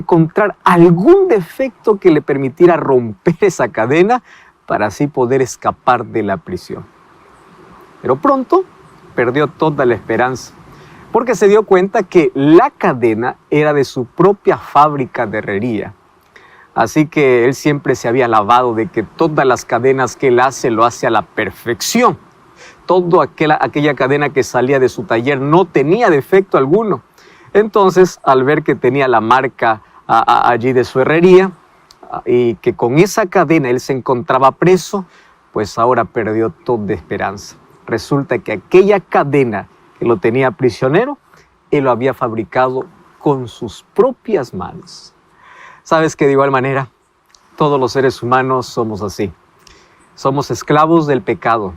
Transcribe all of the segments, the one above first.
encontrar algún defecto que le permitiera romper esa cadena para así poder escapar de la prisión. Pero pronto perdió toda la esperanza, porque se dio cuenta que la cadena era de su propia fábrica de herrería. Así que él siempre se había alabado de que todas las cadenas que él hace, lo hace a la perfección. Toda aquella cadena que salía de su taller no tenía defecto alguno. Entonces, al ver que tenía la marca allí de su herrería y que con esa cadena él se encontraba preso, pues ahora perdió toda esperanza. Resulta que aquella cadena que lo tenía prisionero, él lo había fabricado con sus propias manos. Sabes que de igual manera, todos los seres humanos somos así. Somos esclavos del pecado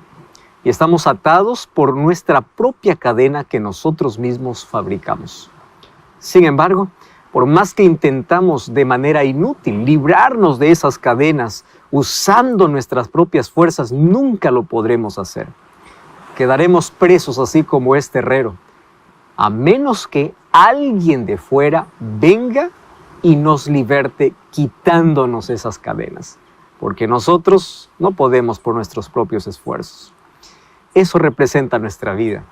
y estamos atados por nuestra propia cadena que nosotros mismos fabricamos. Sin embargo, por más que intentamos de manera inútil librarnos de esas cadenas usando nuestras propias fuerzas, nunca lo podremos hacer. Quedaremos presos así como este herrero, a menos que alguien de fuera venga y nos liberte quitándonos esas cadenas, porque nosotros no podemos por nuestros propios esfuerzos. Eso representa nuestra vida.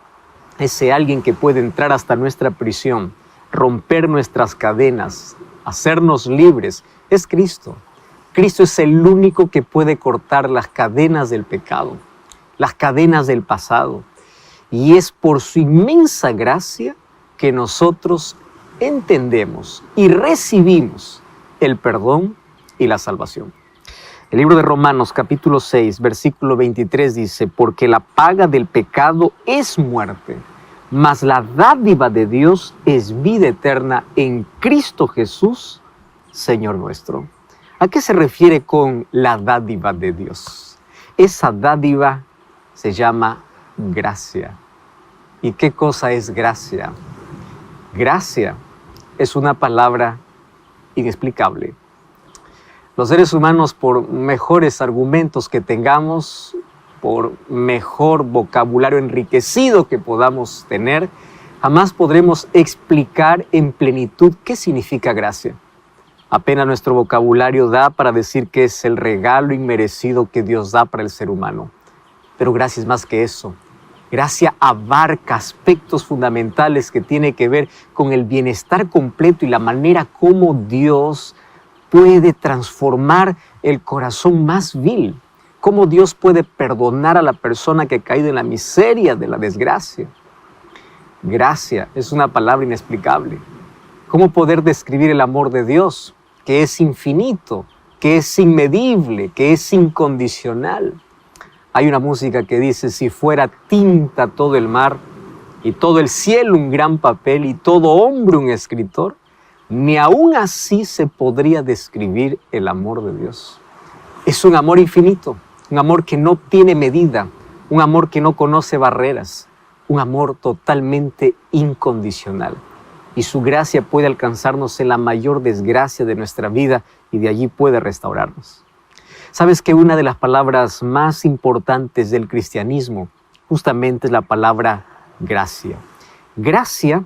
Ese alguien que puede entrar hasta nuestra prisión, romper nuestras cadenas, hacernos libres, es Cristo. Cristo es el único que puede cortar las cadenas del pecado, las cadenas del pasado. Y es por su inmensa gracia que nosotros entendemos y recibimos el perdón y la salvación. El libro de Romanos capítulo 6, versículo 23 dice: porque la paga del pecado es muerte, mas la dádiva de Dios es vida eterna en Cristo Jesús, Señor nuestro. ¿A qué se refiere con la dádiva de Dios? Esa dádiva se llama gracia. ¿Y qué cosa es gracia? Gracia es una palabra inexplicable. Los seres humanos, por mejores argumentos que tengamos, por mejor vocabulario enriquecido que podamos tener, jamás podremos explicar en plenitud qué significa gracia. Apenas nuestro vocabulario da para decir que es el regalo inmerecido que Dios da para el ser humano. Pero gracia es más que eso. Gracia abarca aspectos fundamentales que tienen que ver con el bienestar completo y la manera como Dios puede transformar el corazón más vil. Cómo Dios puede perdonar a la persona que ha caído en la miseria de la desgracia. Gracia es una palabra inexplicable. ¿Cómo poder describir el amor de Dios, que es infinito, que es inmedible, que es incondicional? Hay una música que dice: si fuera tinta todo el mar, y todo el cielo un gran papel, y todo hombre un escritor, ni aún así se podría describir el amor de Dios. Es un amor infinito, un amor que no tiene medida, un amor que no conoce barreras, un amor totalmente incondicional. Y su gracia puede alcanzarnos en la mayor desgracia de nuestra vida y de allí puede restaurarnos. ¿Sabes que una de las palabras más importantes del cristianismo justamente es la palabra gracia? Gracia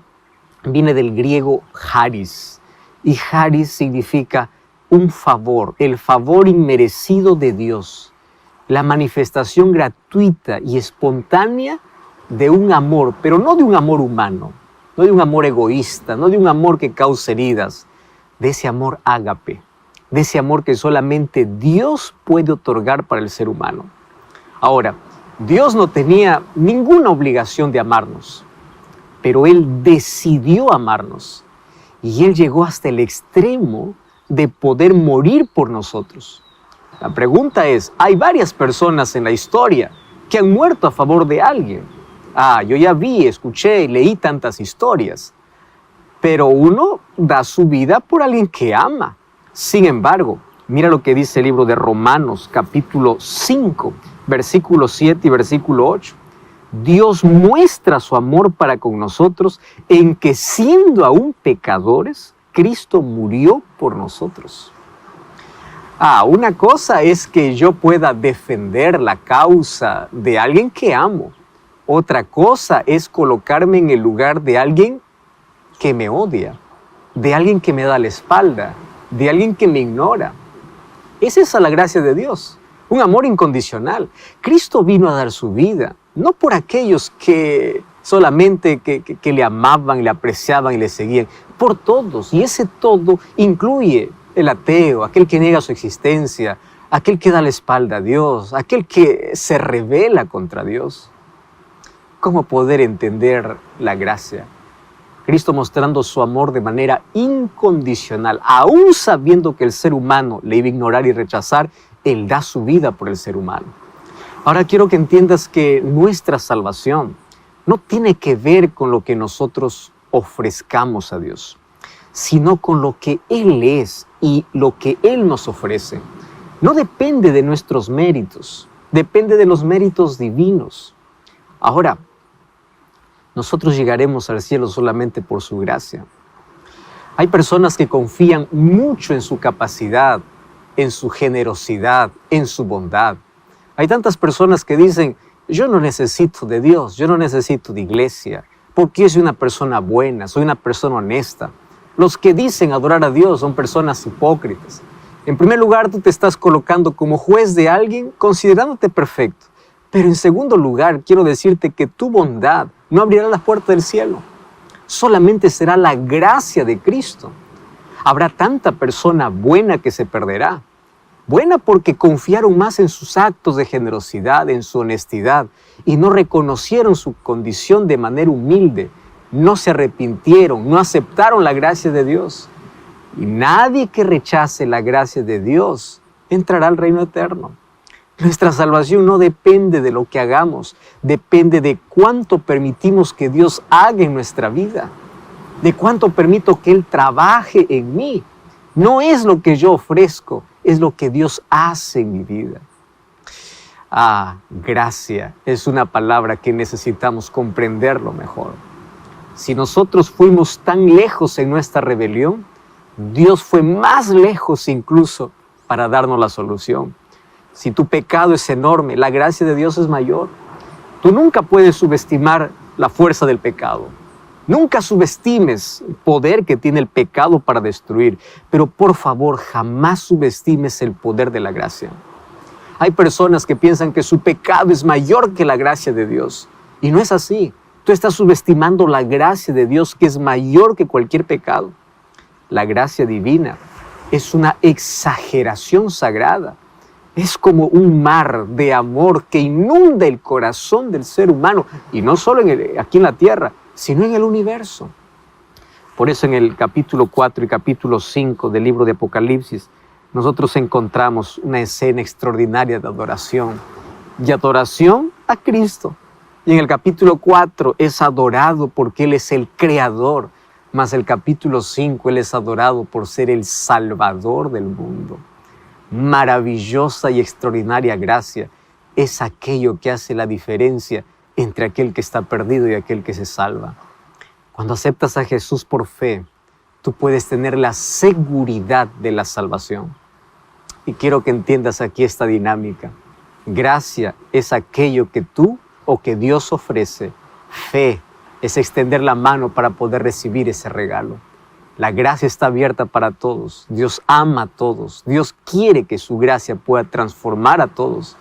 viene del griego charis, y charis significa un favor, el favor inmerecido de Dios, la manifestación gratuita y espontánea de un amor, pero no de un amor humano, no de un amor egoísta, no de un amor que cause heridas, de ese amor ágape, de ese amor que solamente Dios puede otorgar para el ser humano. Ahora, Dios no tenía ninguna obligación de amarnos, pero Él decidió amarnos y Él llegó hasta el extremo de poder morir por nosotros. La pregunta es, hay varias personas en la historia que han muerto a favor de alguien. Yo ya vi, escuché y leí tantas historias, pero uno da su vida por alguien que ama. Sin embargo, mira lo que dice el libro de Romanos, capítulo 5, versículo 7 y versículo 8. Dios muestra su amor para con nosotros en que, siendo aún pecadores, Cristo murió por nosotros. Una cosa es que yo pueda defender la causa de alguien que amo. Otra cosa es colocarme en el lugar de alguien que me odia. de alguien que me da la espalda, de alguien que me ignora. Esa es la gracia de Dios, un amor incondicional. Cristo vino a dar su vida, no por aquellos que solamente que le amaban, le apreciaban y le seguían, por todos. Y ese todo incluye el ateo, aquel que niega su existencia, aquel que da la espalda a Dios, aquel que se rebela contra Dios. ¿Cómo poder entender la gracia? Cristo mostrando su amor de manera incondicional, aún sabiendo que el ser humano le iba a ignorar y rechazar, Él da su vida por el ser humano. Ahora quiero que entiendas que nuestra salvación no tiene que ver con lo que nosotros ofrezcamos a Dios, sino con lo que Él es y lo que Él nos ofrece. No depende de nuestros méritos, depende de los méritos divinos. Ahora, nosotros llegaremos al cielo solamente por su gracia. Hay personas que confían mucho en su capacidad, en su generosidad, en su bondad. Hay tantas personas que dicen, yo no necesito de Dios, yo no necesito de iglesia, porque yo soy una persona buena, soy una persona honesta. Los que dicen adorar a Dios son personas hipócritas. En primer lugar, tú te estás colocando como juez de alguien considerándote perfecto. Pero en segundo lugar, quiero decirte que tu bondad no abrirá las puertas del cielo. Solamente será la gracia de Cristo. Habrá tanta persona buena que se perderá. Buena porque confiaron más en sus actos de generosidad, en su honestidad, y no reconocieron su condición de manera humilde. No se arrepintieron, no aceptaron la gracia de Dios. Y nadie que rechace la gracia de Dios entrará al reino eterno. Nuestra salvación no depende de lo que hagamos, depende de cuánto permitimos que Dios haga en nuestra vida, de cuánto permito que Él trabaje en mí. No es lo que yo ofrezco, es lo que Dios hace en mi vida. Gracia es una palabra que necesitamos comprenderlo mejor. Si nosotros fuimos tan lejos en nuestra rebelión, Dios fue más lejos incluso para darnos la solución. Si tu pecado es enorme, la gracia de Dios es mayor. Tú nunca puedes subestimar la fuerza del pecado. Nunca subestimes el poder que tiene el pecado para destruir. Pero por favor, jamás subestimes el poder de la gracia. Hay personas que piensan que su pecado es mayor que la gracia de Dios. Y no es así. Tú estás subestimando la gracia de Dios, que es mayor que cualquier pecado. La gracia divina es una exageración sagrada. Es como un mar de amor que inunda el corazón del ser humano, y no solo aquí en la tierra, sino en el universo. Por eso en el capítulo 4 y capítulo 5 del libro de Apocalipsis, nosotros encontramos una escena extraordinaria de adoración, y adoración a Cristo. Y en el capítulo 4 es adorado porque Él es el Creador, mas el capítulo 5 Él es adorado por ser el Salvador del mundo. Maravillosa y extraordinaria gracia es aquello que hace la diferencia entre aquel que está perdido y aquel que se salva. Cuando aceptas a Jesús por fe, tú puedes tener la seguridad de la salvación. Y quiero que entiendas aquí esta dinámica. Gracia es aquello que tú o que Dios ofrece. Fe es extender la mano para poder recibir ese regalo. La gracia está abierta para todos. Dios ama a todos. Dios quiere que su gracia pueda transformar a todos.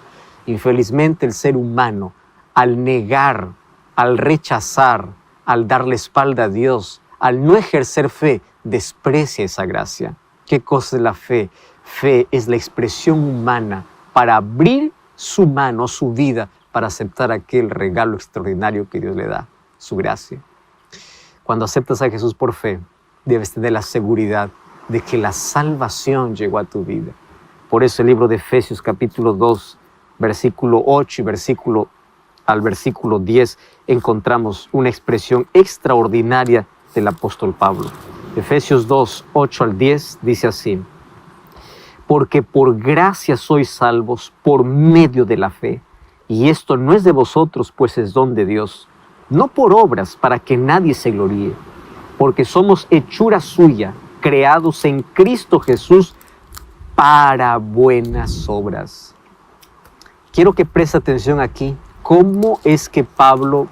Infelizmente el ser humano, al negar, al rechazar, al dar la espalda a Dios, al no ejercer fe, desprecia esa gracia. ¿Qué cosa es la fe? Fe es la expresión humana para abrir su mano, su vida, para aceptar aquel regalo extraordinario que Dios le da, su gracia. Cuando aceptas a Jesús por fe, debes tener la seguridad de que la salvación llegó a tu vida. Por eso el libro de Efesios capítulo 2, versículo 8 y versículo 10, encontramos una expresión extraordinaria del apóstol Pablo. Efesios 2, 8 al 10 dice así: porque por gracia sois salvos por medio de la fe, y esto no es de vosotros, pues es don de Dios, no por obras para que nadie se gloríe, porque somos hechura suya, creados en Cristo Jesús para buenas obras. Quiero que preste atención aquí, cómo es que Pablo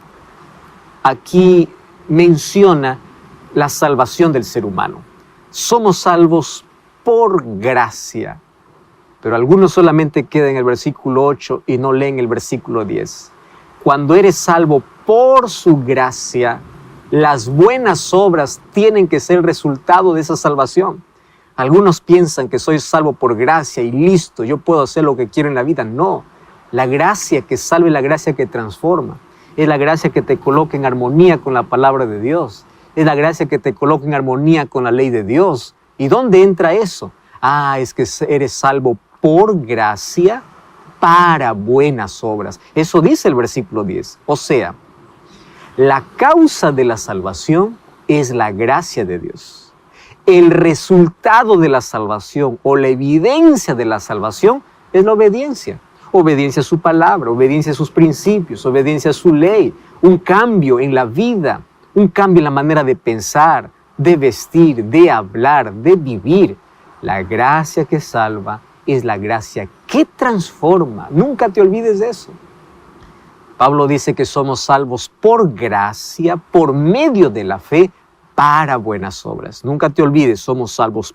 aquí menciona la salvación del ser humano. Somos salvos por gracia. Pero algunos solamente quedan en el versículo 8 y no leen el versículo 10. Cuando eres salvo por su gracia, las buenas obras tienen que ser el resultado de esa salvación. Algunos piensan que soy salvo por gracia y listo, yo puedo hacer lo que quiero en la vida. No, la gracia que salva es la gracia que transforma. Es la gracia que te coloca en armonía con la palabra de Dios. Es la gracia que te coloca en armonía con la ley de Dios. ¿Y dónde entra eso? Es que eres salvo por gracia para buenas obras. Eso dice el versículo 10. O sea, la causa de la salvación es la gracia de Dios. El resultado de la salvación o la evidencia de la salvación es la obediencia. Obediencia a su palabra, obediencia a sus principios, obediencia a su ley, un cambio en la vida, un cambio en la manera de pensar, de vestir, de hablar, de vivir. La gracia que salva es la gracia que transforma. Nunca te olvides de eso. Pablo dice que somos salvos por gracia, por medio de la fe, para buenas obras. Nunca te olvides, somos salvos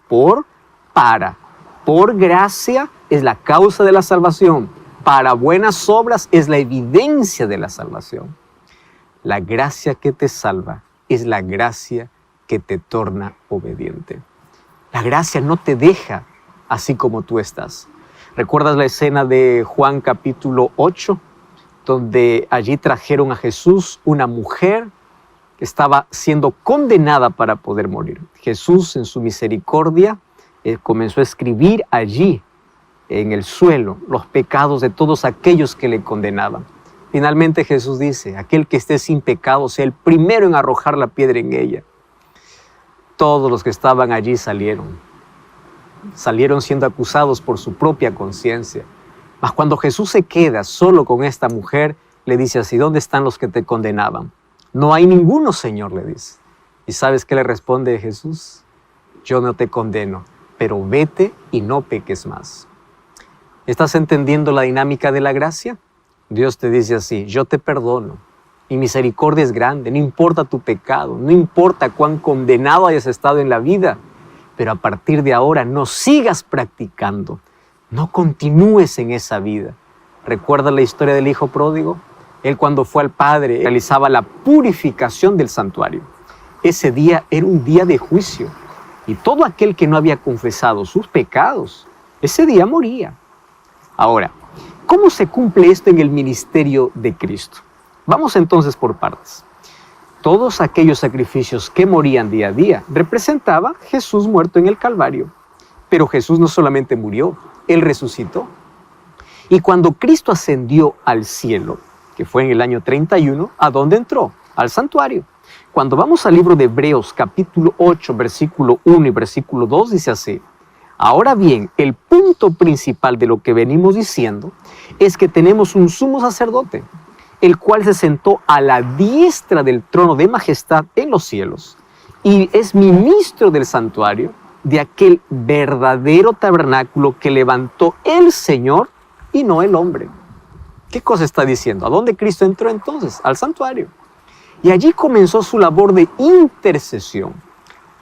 para. Por gracia es la causa de la salvación. Para buenas obras es la evidencia de la salvación. La gracia que te salva es la gracia que te torna obediente. La gracia no te deja así como tú estás. ¿Recuerdas la escena de Juan capítulo 8? Donde allí trajeron a Jesús una mujer que estaba siendo condenada para poder morir. Jesús, en su misericordia, comenzó a escribir allí, en el suelo, los pecados de todos aquellos que le condenaban. Finalmente Jesús dice, aquel que esté sin pecado sea el primero en arrojar la piedra en ella. Todos los que estaban allí salieron siendo acusados por su propia conciencia. Mas cuando Jesús se queda solo con esta mujer, le dice así, ¿dónde están los que te condenaban? No hay ninguno, Señor, le dice. ¿Y sabes qué le responde Jesús? Yo no te condeno, pero vete y no peques más. ¿Estás entendiendo la dinámica de la gracia? Dios te dice así, yo te perdono. Mi misericordia es grande, no importa tu pecado, no importa cuán condenado hayas estado en la vida, pero a partir de ahora no sigas practicando, no continúes en esa vida. ¿Recuerdas la historia del hijo pródigo? Él cuando fue al Padre realizaba la purificación del santuario. Ese día era un día de juicio y todo aquel que no había confesado sus pecados, ese día moría. Ahora, ¿cómo se cumple esto en el ministerio de Cristo? Vamos entonces por partes. Todos aquellos sacrificios que morían día a día representaba Jesús muerto en el Calvario. Pero Jesús no solamente murió, Él resucitó. Y cuando Cristo ascendió al cielo, que fue en el año 31, ¿a dónde entró? Al santuario. Cuando vamos al libro de Hebreos, capítulo 8, versículo 1 y versículo 2, dice así, ahora bien, el punto principal de lo que venimos diciendo es que tenemos un sumo sacerdote, el cual se sentó a la diestra del trono de majestad en los cielos y es ministro del santuario de aquel verdadero tabernáculo que levantó el Señor y no el hombre. ¿Qué cosa está diciendo? ¿A dónde Cristo entró entonces? Al santuario. Y allí comenzó su labor de intercesión.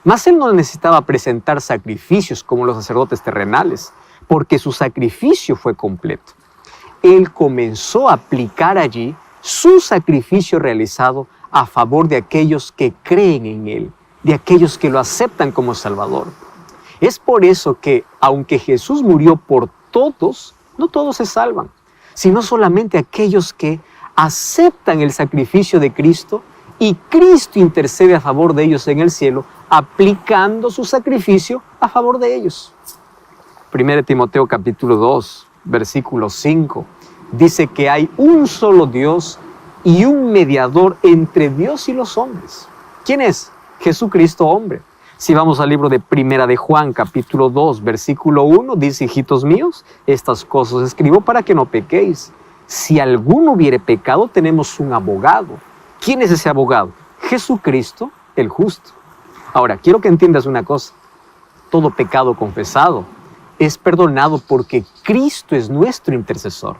Mas Él no necesitaba presentar sacrificios como los sacerdotes terrenales, porque su sacrificio fue completo. Él comenzó a aplicar allí su sacrificio realizado a favor de aquellos que creen en Él, de aquellos que lo aceptan como Salvador. Es por eso que, aunque Jesús murió por todos, no todos se salvan, sino solamente aquellos que aceptan el sacrificio de Cristo y Cristo intercede a favor de ellos en el cielo, aplicando su sacrificio a favor de ellos. 1 Timoteo capítulo 2, versículo 5, dice que hay un solo Dios y un mediador entre Dios y los hombres. ¿Quién es? Jesucristo hombre. Si vamos al libro de Primera de Juan, capítulo 2, versículo 1, dice, hijitos míos, estas cosas escribo para que no pequéis. Si alguno hubiere pecado, tenemos un abogado. ¿Quién es ese abogado? Jesucristo, el justo. Ahora, quiero que entiendas una cosa. Todo pecado confesado es perdonado porque Cristo es nuestro intercesor,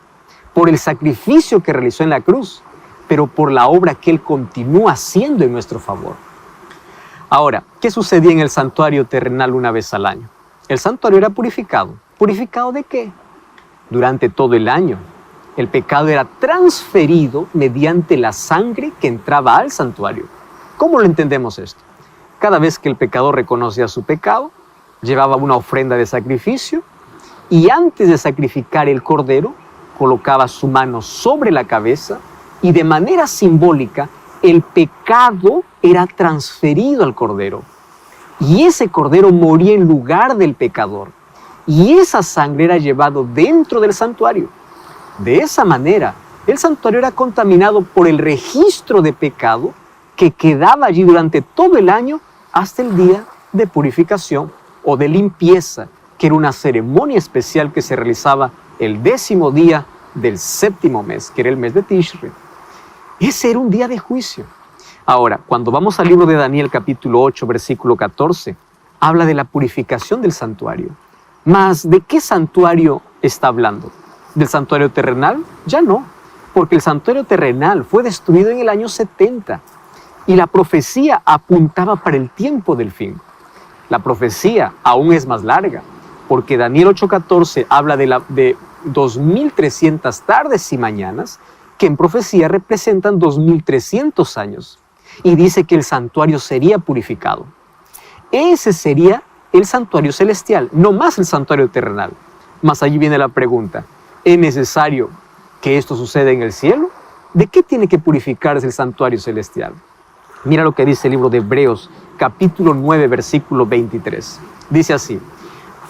por el sacrificio que realizó en la cruz, pero por la obra que Él continúa haciendo en nuestro favor. Ahora, ¿qué sucedía en el santuario terrenal una vez al año? El santuario era purificado. ¿Purificado de qué? Durante todo el año. El pecado era transferido mediante la sangre que entraba al santuario. ¿Cómo lo entendemos esto? Cada vez que el pecador reconocía su pecado, llevaba una ofrenda de sacrificio y antes de sacrificar el cordero, colocaba su mano sobre la cabeza y de manera simbólica el pecado era transferido al cordero. Y ese cordero moría en lugar del pecador. Y esa sangre era llevado dentro del santuario. De esa manera, el santuario era contaminado por el registro de pecado que quedaba allí durante todo el año hasta el día de purificación o de limpieza, que era una ceremonia especial que se realizaba el 10º día del 7º mes, que era el mes de Tishri. Ese era un día de juicio. Ahora, cuando vamos al libro de Daniel capítulo 8, versículo 14, habla de la purificación del santuario. Mas, ¿de qué santuario está hablando? ¿Del santuario terrenal? Ya no, porque el santuario terrenal fue destruido en el año 70 y la profecía apuntaba para el tiempo del fin. La profecía aún es más larga, porque Daniel 8:14 habla de 2300 tardes y mañanas, que en profecía representan 2300 años, y dice que el santuario sería purificado. Ese sería el santuario celestial, no más el santuario terrenal. Mas allí viene la pregunta, ¿es necesario que esto suceda en el cielo? ¿De qué tiene que purificarse el santuario celestial? Mira lo que dice el libro de Hebreos, capítulo 9, versículo 23. Dice así,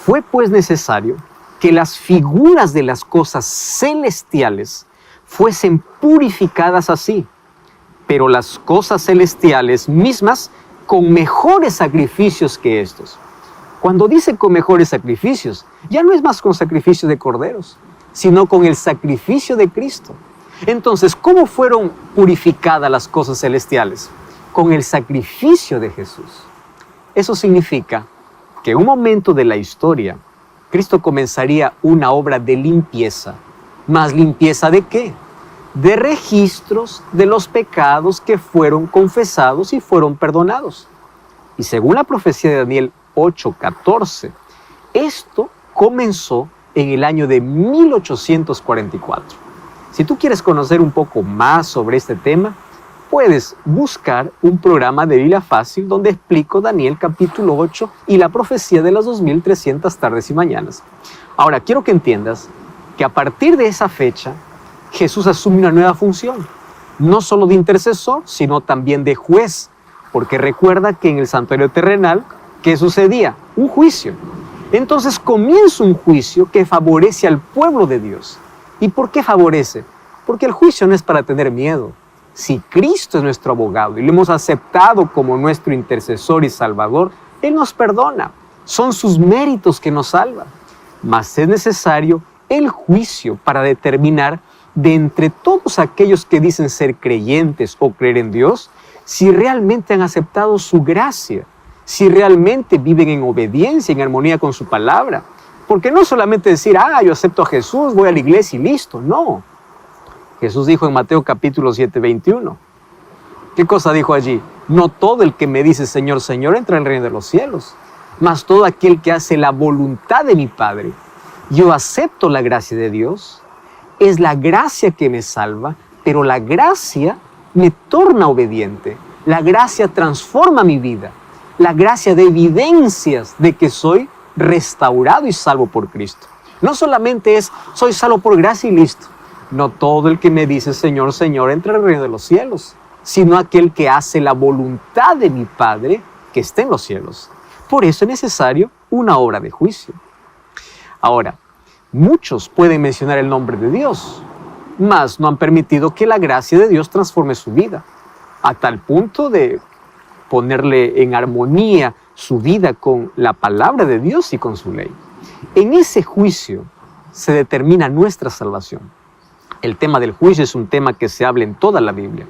fue pues necesario que las figuras de las cosas celestiales fuesen purificadas así, pero las cosas celestiales mismas con mejores sacrificios que estos. Cuando dice con mejores sacrificios, ya no es más con sacrificio de corderos, sino con el sacrificio de Cristo. Entonces, ¿cómo fueron purificadas las cosas celestiales? Con el sacrificio de Jesús. Eso significa que en un momento de la historia, Cristo comenzaría una obra de limpieza. ¿Más limpieza de qué? De registros de los pecados que fueron confesados y fueron perdonados. Y según la profecía de Daniel 8:14, esto comenzó en el año de 1844. Si tú quieres conocer un poco más sobre este tema, puedes buscar un programa de Biblia Fácil donde explico Daniel capítulo 8 y la profecía de las 2300 tardes y mañanas. Ahora, quiero que entiendas que a partir de esa fecha, Jesús asume una nueva función, no solo de intercesor, sino también de juez, porque recuerda que en el santuario terrenal, ¿qué sucedía? Un juicio. Entonces comienza un juicio que favorece al pueblo de Dios. ¿Y por qué favorece? Porque el juicio no es para tener miedo. Si Cristo es nuestro abogado y lo hemos aceptado como nuestro intercesor y salvador, Él nos perdona. Son sus méritos que nos salvan. Mas es necesario el juicio para determinar de entre todos aquellos que dicen ser creyentes o creer en Dios, si realmente han aceptado su gracia, si realmente viven en obediencia, en armonía con su palabra. Porque no solamente decir, yo acepto a Jesús, voy a la iglesia y listo. No. Jesús dijo en Mateo capítulo 7, 21. ¿Qué cosa dijo allí? No todo el que me dice Señor, Señor entra en el reino de los cielos, mas todo aquel que hace la voluntad de mi Padre. Yo acepto la gracia de Dios, es la gracia que me salva, pero la gracia me torna obediente. La gracia transforma mi vida. La gracia de evidencias de que soy restaurado y salvo por Cristo. No solamente es, soy salvo por gracia y listo. No todo el que me dice Señor, Señor entra en el reino de los cielos, sino aquel que hace la voluntad de mi Padre que está en los cielos. Por eso es necesario una obra de juicio. Ahora, muchos pueden mencionar el nombre de Dios, mas no han permitido que la gracia de Dios transforme su vida, a tal punto de ponerle en armonía su vida con la palabra de Dios y con su ley. En ese juicio se determina nuestra salvación. El tema del juicio es un tema que se habla en toda la Biblia.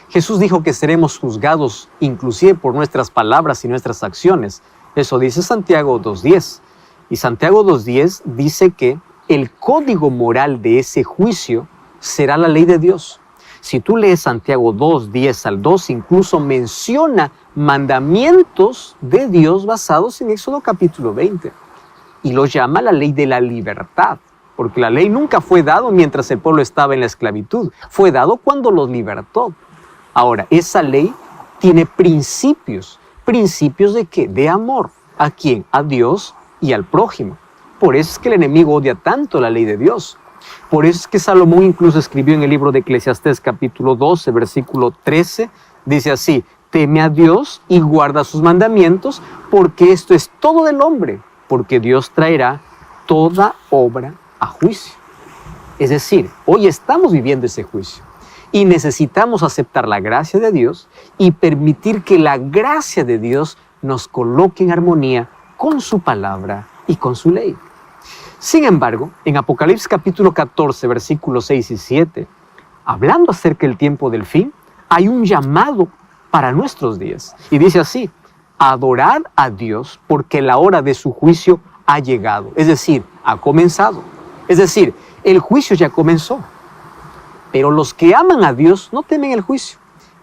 Jesús dijo que seremos juzgados inclusive por nuestras palabras y nuestras acciones. Eso dice Santiago 2:10. Y Santiago 2:10 dice que el código moral de ese juicio será la ley de Dios. Si tú lees Santiago 2:10 al 2, incluso menciona mandamientos de Dios basados en Éxodo capítulo 20. Y lo llama la ley de la libertad, porque la ley nunca fue dado mientras el pueblo estaba en la esclavitud, fue dado cuando los libertó. Ahora, esa ley tiene principios. ¿Principios de qué? De amor. ¿A quién? A Dios y al prójimo. Por eso es que el enemigo odia tanto la ley de Dios. Por eso es que Salomón incluso escribió en el libro de Eclesiastés capítulo 12, versículo 13, dice así: teme a Dios y guarda sus mandamientos, porque esto es todo del hombre, porque Dios traerá toda obra a juicio. Es decir, hoy estamos viviendo ese juicio y necesitamos aceptar la gracia de Dios y permitir que la gracia de Dios nos coloque en armonía con su palabra y con su ley. Sin embargo, en Apocalipsis capítulo 14, versículos 6 y 7, hablando acerca del tiempo del fin, hay un llamado para nuestros días. Y dice así: adorad a Dios porque la hora de su juicio ha llegado. Es decir, ha comenzado. Es decir, el juicio ya comenzó. Pero los que aman a Dios no temen el juicio,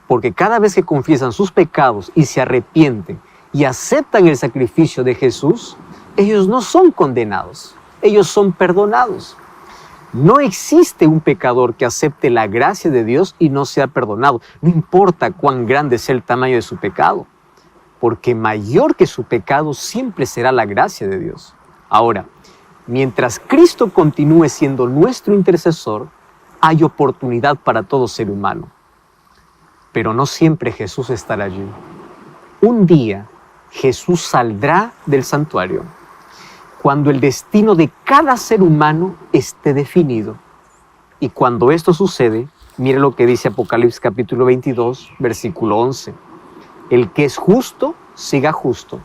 porque cada vez que confiesan sus pecados y se arrepienten y aceptan el sacrificio de Jesús, ellos no son condenados, ellos son perdonados. No existe un pecador que acepte la gracia de Dios y no sea perdonado, no importa cuán grande sea el tamaño de su pecado, porque mayor que su pecado siempre será la gracia de Dios. Ahora, mientras Cristo continúe siendo nuestro intercesor, hay oportunidad para todo ser humano. Pero no siempre Jesús estará allí. Un día Jesús saldrá del santuario cuando el destino de cada ser humano esté definido. Y cuando esto sucede, mire lo que dice Apocalipsis capítulo 22, versículo 11. El que es justo, siga justo.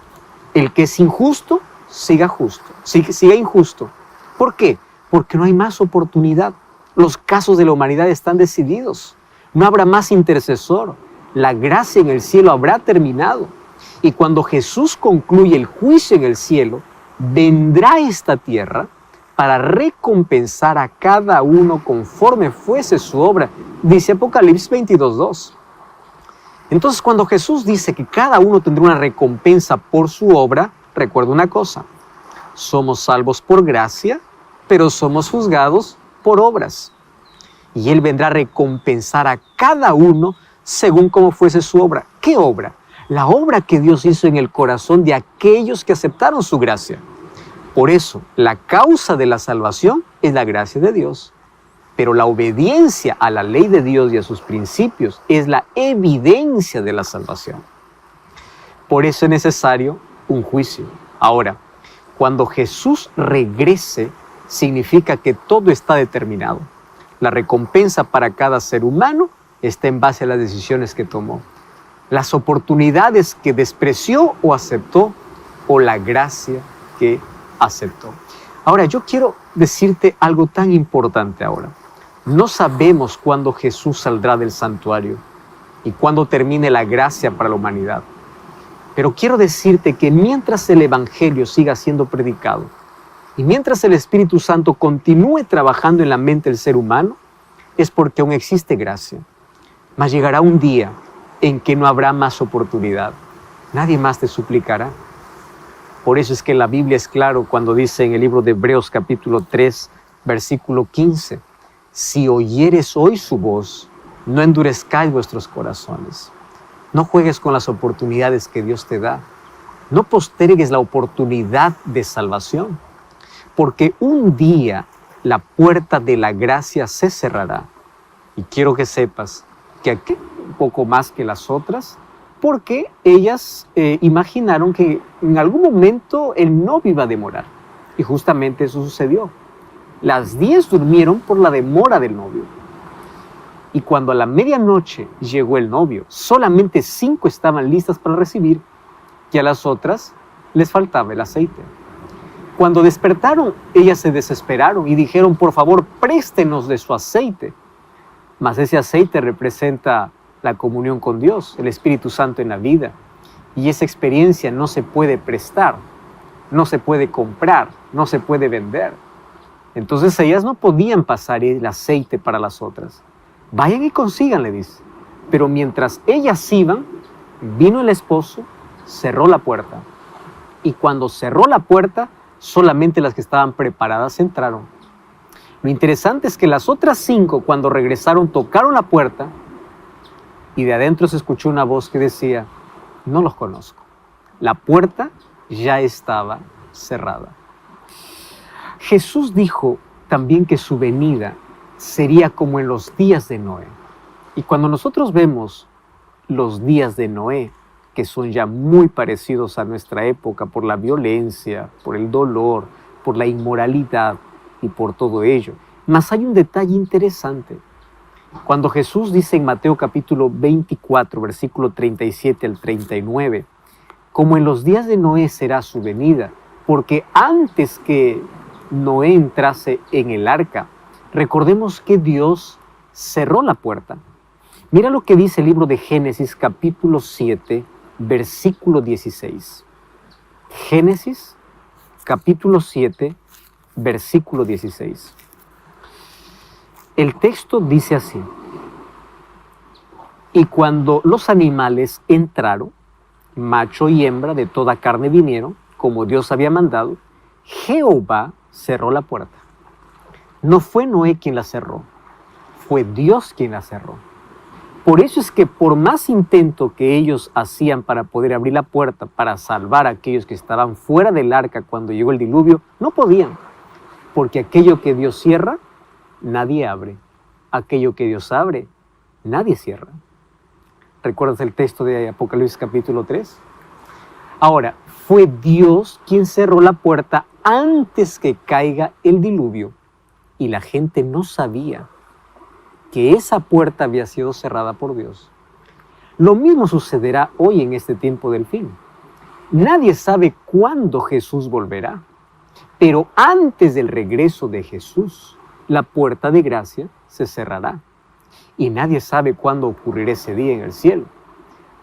El que es injusto, siga justo. Siga injusto. ¿Por qué? Porque no hay más oportunidad. Los casos de la humanidad están decididos. No habrá más intercesor. La gracia en el cielo habrá terminado. Y cuando Jesús concluye el juicio en el cielo, vendrá a esta tierra para recompensar a cada uno conforme fuese su obra, dice Apocalipsis 22:2. Entonces, cuando Jesús dice que cada uno tendrá una recompensa por su obra, recuerda una cosa: somos salvos por gracia, pero somos juzgados por obras. Y Él vendrá a recompensar a cada uno según como fuese su obra. ¿Qué obra? La obra que Dios hizo en el corazón de aquellos que aceptaron su gracia. Por eso, la causa de la salvación es la gracia de Dios. Pero la obediencia a la ley de Dios y a sus principios es la evidencia de la salvación. Por eso es necesario un juicio. Ahora, cuando Jesús regrese, significa que todo está determinado. La recompensa para cada ser humano está en base a las decisiones que tomó, las oportunidades que despreció o aceptó, o la gracia que aceptó. Ahora, yo quiero decirte algo tan importante ahora. No sabemos cuándo Jesús saldrá del santuario y cuándo termine la gracia para la humanidad. Pero quiero decirte que mientras el Evangelio siga siendo predicado y mientras el Espíritu Santo continúe trabajando en la mente del ser humano, es porque aún existe gracia. Mas llegará un día en que no habrá más oportunidad. Nadie más te suplicará. Por eso es que la Biblia es claro cuando dice en el libro de Hebreos capítulo 3, versículo 15, si oyeres hoy su voz, no endurezcáis vuestros corazones. No juegues con las oportunidades que Dios te da. No postergues la oportunidad de salvación, porque un día la puerta de la gracia se cerrará. Y quiero que sepas que aquí un poco más que las otras, porque ellas imaginaron que en algún momento el novio iba a demorar. Y justamente eso sucedió. Las 10 durmieron por la demora del novio. Y cuando a la medianoche llegó el novio, solamente 5 estaban listas para recibir, y a las otras les faltaba el aceite. Cuando despertaron, ellas se desesperaron y dijeron, por favor, préstenos de su aceite. Mas ese aceite representa la comunión con Dios, el Espíritu Santo en la vida. Y esa experiencia no se puede prestar, no se puede comprar, no se puede vender. Entonces ellas no podían pasar el aceite para las otras. Vayan y consigan, le dice. Pero mientras ellas iban, Vino el esposo, cerró la puerta. Y cuando cerró la puerta, solamente las que estaban preparadas entraron. Lo interesante es que las otras 5, cuando regresaron, tocaron la puerta y de adentro se escuchó una voz que decía, no los conozco. La puerta ya estaba cerrada. Jesús dijo también que su venida sería como en los días de Noé. Y cuando nosotros vemos los días de Noé, que son ya muy parecidos a nuestra época por la violencia, por el dolor, por la inmoralidad y por todo ello. Mas hay un detalle interesante. Cuando Jesús dice en Mateo capítulo 24, versículo 37 al 39, como en los días de Noé será su venida, porque antes que Noé entrase en el arca, recordemos que Dios cerró la puerta. Mira lo que dice el libro de Génesis capítulo 7, versículo 16. Génesis capítulo 7, versículo 16. El texto dice así: y cuando los animales entraron, macho y hembra de toda carne vinieron, como Dios había mandado, Jehová cerró la puerta. No fue Noé quien la cerró, fue Dios quien la cerró. Por eso es que por más intento que ellos hacían para poder abrir la puerta, para salvar a aquellos que estaban fuera del arca cuando llegó el diluvio, no podían. Porque aquello que Dios cierra, nadie abre. Aquello que Dios abre, nadie cierra. ¿Recuerdas el texto de Apocalipsis capítulo 3? Ahora, fue Dios quien cerró la puerta antes que caiga el diluvio. Y la gente no sabía que esa puerta había sido cerrada por Dios. Lo mismo sucederá hoy en este tiempo del fin. Nadie sabe cuándo Jesús volverá, pero antes del regreso de Jesús, la puerta de gracia se cerrará. Y nadie sabe cuándo ocurrirá ese día en el cielo.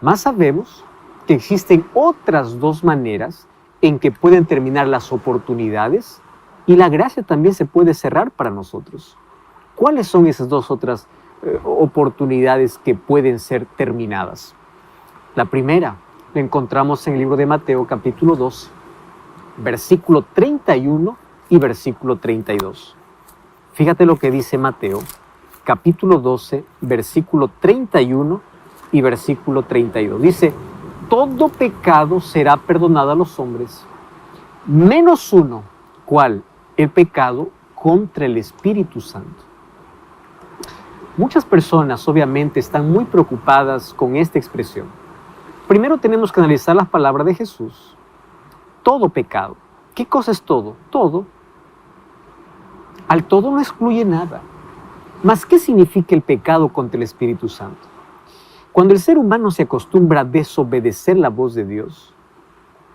Más sabemos que existen otras 2 maneras en que pueden terminar las oportunidades y la gracia también se puede cerrar para nosotros. ¿Cuáles son esas 2 otras oportunidades que pueden ser terminadas? La primera la encontramos en el libro de Mateo capítulo 12, versículo 31 y versículo 32. Fíjate lo que dice Mateo capítulo 12, versículo 31 y versículo 32. Dice, todo pecado será perdonado a los hombres, menos uno, ¿cuál? El pecado contra el Espíritu Santo. Muchas personas obviamente están muy preocupadas con esta expresión. Primero tenemos que analizar las palabras de Jesús. Todo pecado. ¿Qué cosa es todo? Todo. Al todo no excluye nada. ¿Mas qué significa el pecado contra el Espíritu Santo? Cuando el ser humano se acostumbra a desobedecer la voz de Dios,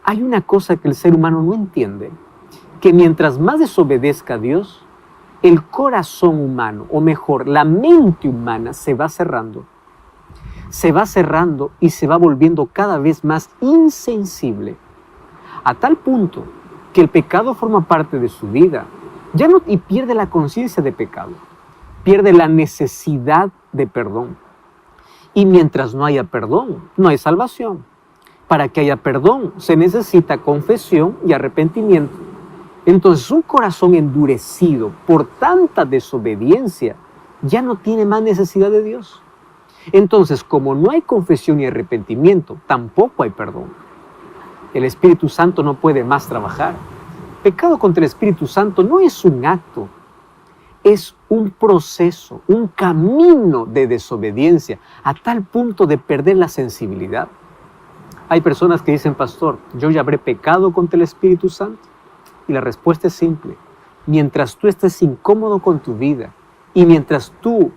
hay una cosa que el ser humano no entiende, que mientras más desobedezca a Dios, el corazón humano, o mejor, la mente humana se va cerrando y se va volviendo cada vez más insensible, a tal punto que el pecado forma parte de su vida, y pierde la conciencia de pecado, pierde la necesidad de perdón. Y mientras no haya perdón, no hay salvación. Para que haya perdón, se necesita confesión y arrepentimiento. Entonces, un corazón endurecido por tanta desobediencia ya no tiene más necesidad de Dios. Entonces, como no hay confesión y arrepentimiento, tampoco hay perdón. El Espíritu Santo no puede más trabajar. Pecado contra el Espíritu Santo no es un acto, es un proceso, un camino de desobediencia, a tal punto de perder la sensibilidad. Hay personas que dicen, pastor, ¿yo ya habré pecado contra el Espíritu Santo? Y la respuesta es simple. Mientras tú estés incómodo con tu vida y mientras tú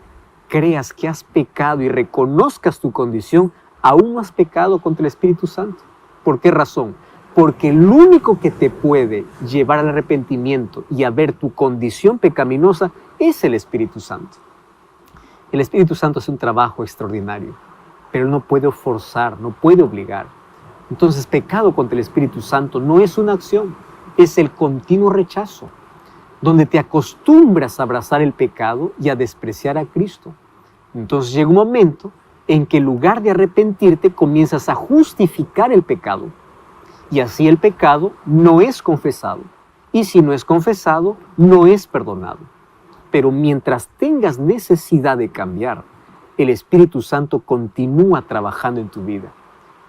creas que has pecado y reconozcas tu condición, aún no has pecado contra el Espíritu Santo. ¿Por qué razón? Porque el único que te puede llevar al arrepentimiento y a ver tu condición pecaminosa es el Espíritu Santo. El Espíritu Santo hace un trabajo extraordinario, pero Él no puede forzar, no puede obligar. Entonces, pecado contra el Espíritu Santo no es una acción, es el continuo rechazo, donde te acostumbras a abrazar el pecado y a despreciar a Cristo. Entonces llega un momento en que en lugar de arrepentirte comienzas a justificar el pecado. Y así el pecado no es confesado. Y si no es confesado, no es perdonado. Pero mientras tengas necesidad de cambiar, el Espíritu Santo continúa trabajando en tu vida.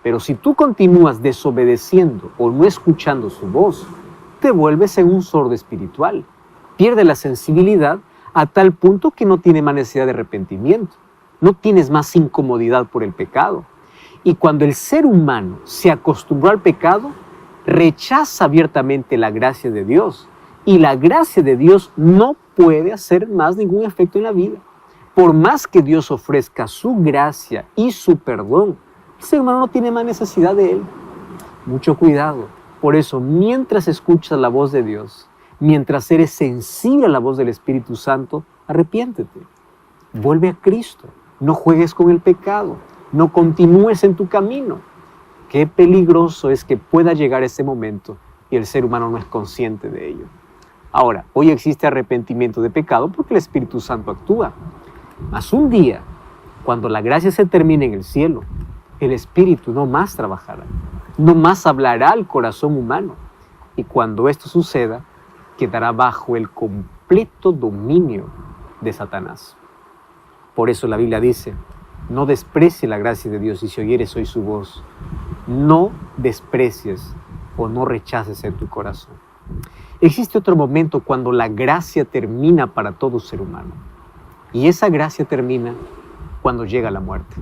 Pero si tú continúas desobedeciendo o no escuchando su voz, te vuelves en un sordo espiritual. Pierde la sensibilidad a tal punto que no tiene más necesidad de arrepentimiento. No tienes más incomodidad por el pecado. Y cuando el ser humano se acostumbró al pecado, rechaza abiertamente la gracia de Dios. Y la gracia de Dios no puede hacer más ningún efecto en la vida. Por más que Dios ofrezca su gracia y su perdón, el ser humano no tiene más necesidad de él. Mucho cuidado. Por eso, mientras escuchas la voz de Dios, mientras eres sensible a la voz del Espíritu Santo, arrepiéntete. Vuelve a Cristo. No juegues con el pecado. No continúes en tu camino. Qué peligroso es que pueda llegar ese momento y el ser humano no es consciente de ello. Ahora, hoy existe arrepentimiento de pecado porque el Espíritu Santo actúa. Mas un día, cuando la gracia se termine en el cielo, el Espíritu no más trabajará, no más hablará al corazón humano. Y cuando esto suceda, quedará bajo el completo dominio de Satanás. Por eso la Biblia dice, no desprecie la gracia de Dios y si oyeres hoy su voz, no desprecies o no rechaces en tu corazón. Existe otro momento cuando la gracia termina para todo ser humano. Y esa gracia termina cuando llega la muerte.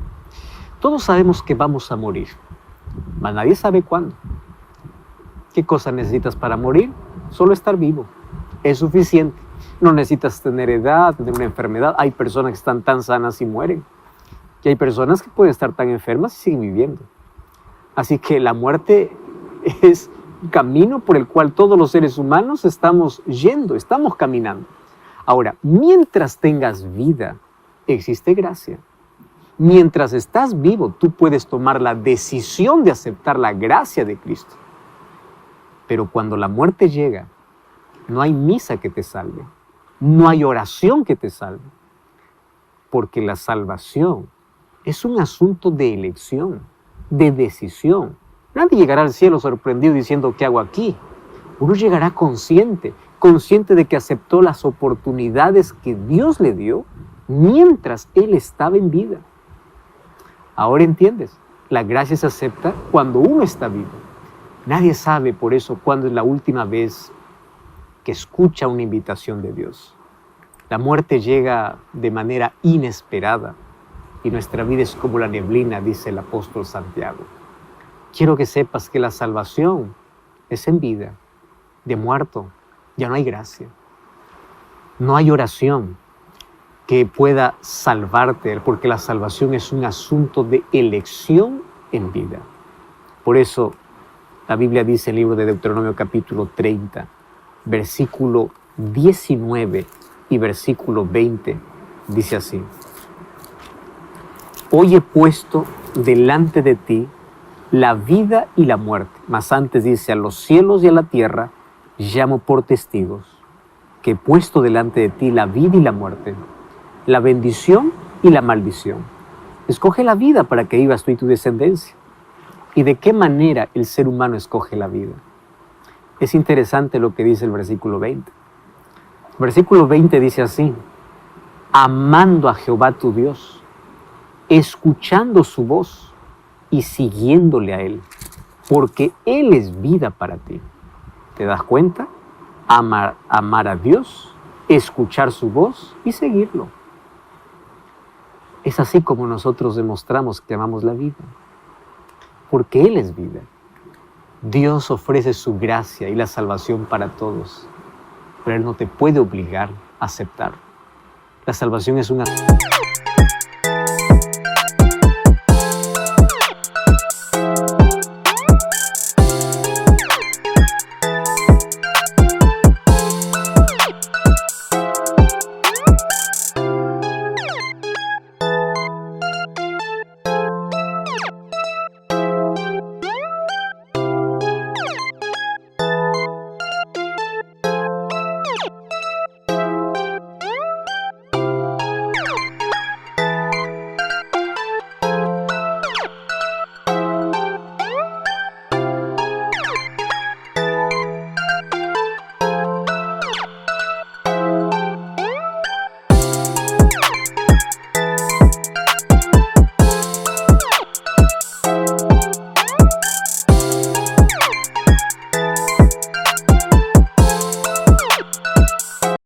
Todos sabemos que vamos a morir, mas nadie sabe cuándo. ¿Qué cosa necesitas para morir? Solo estar vivo. Es suficiente. No necesitas tener edad, tener una enfermedad. Hay personas que están tan sanas y mueren. Y hay personas que pueden estar tan enfermas y siguen viviendo. Así que la muerte es un camino por el cual todos los seres humanos estamos yendo, estamos caminando. Ahora, mientras tengas vida, existe gracia. Mientras estás vivo, tú puedes tomar la decisión de aceptar la gracia de Cristo. Pero cuando la muerte llega, no hay misa que te salve. No hay oración que te salve. Porque la salvación es un asunto de elección, de decisión. Nadie llegará al cielo sorprendido diciendo, ¿qué hago aquí? Uno llegará consciente de que aceptó las oportunidades que Dios le dio mientras Él estaba en vida. Ahora entiendes, la gracia se acepta cuando uno está vivo. Nadie sabe por eso cuándo es la última vez que escucha una invitación de Dios. La muerte llega de manera inesperada y nuestra vida es como la neblina, dice el apóstol Santiago. Quiero que sepas que la salvación es en vida. De muerto ya no hay gracia. No hay oración que pueda salvarte, porque la salvación es un asunto de elección en vida. Por eso la Biblia dice en el libro de Deuteronomio capítulo 30, versículo 19 y versículo 20, dice así: Hoy he puesto delante de ti la vida y la muerte. Mas antes dice, a los cielos y a la tierra llamo por testigos, que he puesto delante de ti la vida y la muerte, la bendición y la maldición. Escoge la vida para que vivas tú y tu descendencia. ¿Y de qué manera el ser humano escoge la vida? Es interesante lo que dice el versículo 20. El versículo 20 dice así: amando a Jehová tu Dios, escuchando su voz y siguiéndole a Él, porque Él es vida para ti. ¿Te das cuenta? Amar a Dios, escuchar su voz y seguirlo. Es así como nosotros demostramos que amamos la vida, porque Él es vida. Dios ofrece su gracia y la salvación para todos, pero Él no te puede obligar a aceptar. La salvación es una...